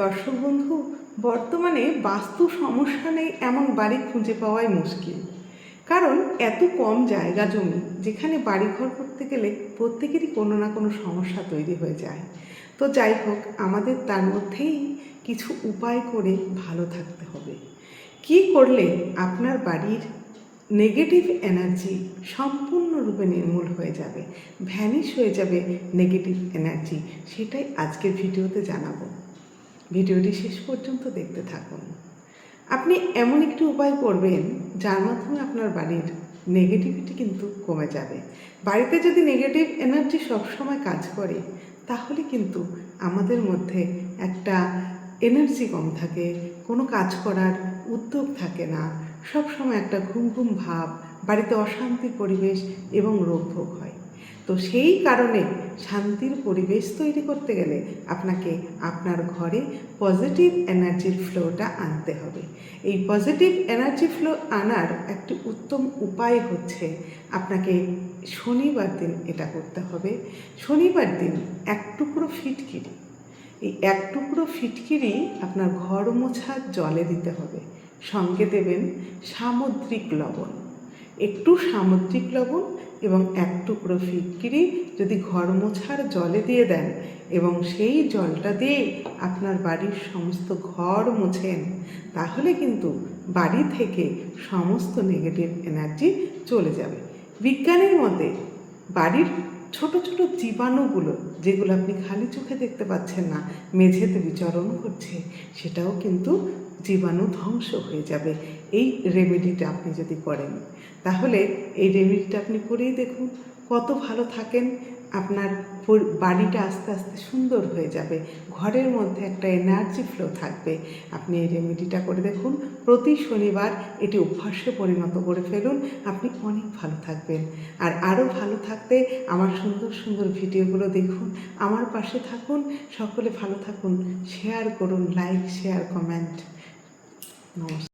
দর্শক বন্ধু, বর্তমানে বাস্তু সমস্যা নেই এমন বাড়ি খুঁজে পাওয়াই মুশকিল। কারণ এত কম জায়গা জমি, যেখানে বাড়িঘর করতে গেলে প্রত্যেকেরই কোনো না কোনো সমস্যা তৈরি হয়ে যায়। তো যাই হোক, আমাদের তার মধ্যেই কিছু উপায় করে ভালো থাকতে হবে। কি করলে আপনার বাড়ির নেগেটিভ এনার্জি সম্পূর্ণরূপে নির্মূল হয়ে যাবে, ভ্যানিশ হয়ে যাবে নেগেটিভ এনার্জি, সেটাই আজকের ভিডিওতে জানাবো। ভিডিওটি শেষ পর্যন্ত দেখতে থাকুন। আপনি এমন একটি উপায় করবেন যার মাধ্যমে আপনার বাড়ির নেগেটিভিটি কিন্তু কমে যাবে। বাড়িতে যদি নেগেটিভ এনার্জি সবসময় কাজ করে, তাহলে কিন্তু আমাদের মধ্যে একটা এনার্জি কম থাকে, কোনো কাজ করার উদ্যোগ থাকে না, সবসময় একটা ঘুম ঘুম ভাব, বাড়িতে অশান্তির পরিবেশ এবং রোগভোগ হয়। তো সেই কারণে শান্তির পরিবেশ তৈরি করতে গেলে আপনাকে আপনার ঘরে পজিটিভ এনার্জির ফ্লোটা আনতে হবে। এই পজিটিভ এনার্জি ফ্লো আনার একটি উত্তম উপায় হচ্ছে আপনাকে শনিবার দিন এটা করতে হবে। শনিবার দিন এক টুকরো ফিটকিরি, এই এক টুকরো ফিটকিরি আপনার ঘর মোছার জলে দিতে হবে। সঙ্গে দেবেন সামুদ্রিক লবণ, একটু সামুদ্রিক লবণ এবং এক টুকরো ফিটকিরি যদি ঘর মোছার জলে দিয়ে দেন এবং সেই জলটা দিয়ে আপনার বাড়ির সমস্ত ঘর মোছেন, তাহলে কিন্তু বাড়ি থেকে সমস্ত নেগেটিভ এনার্জি চলে যাবে। বিজ্ঞানের মতে বাড়ির ছোট ছোট জীবাণুগুলো, যেগুলো আপনি খালি চোখে দেখতে পাচ্ছেন না, মেঝেতে বিচরণ করছে, সেটাও কিন্তু জীবাণু ধ্বংস হয়ে যাবে এই রেমেডিটা আপনি যদি করেন। তাহলে এই রেমেডিটা আপনি করেই দেখুন কত ভালো থাকেন। আপনার বাড়িটা আস্তে আস্তে সুন্দর হয়ে যাবে, ঘরের মধ্যে একটা এনার্জি ফ্লো থাকবে। আপনি এই রেমেডিটা করে দেখুন, প্রতি শনিবার এটি অভ্যাসে পরিণত করে ফেলুন, আপনি অনেক ভালো থাকবেন। আর আরও ভালো থাকতে আমার সুন্দর সুন্দর ভিডিওগুলো দেখুন, আমার পাশে থাকুন। সকলে ভালো থাকুন, শেয়ার করুন, লাইক শেয়ার কমেন্ট। নমস্কার।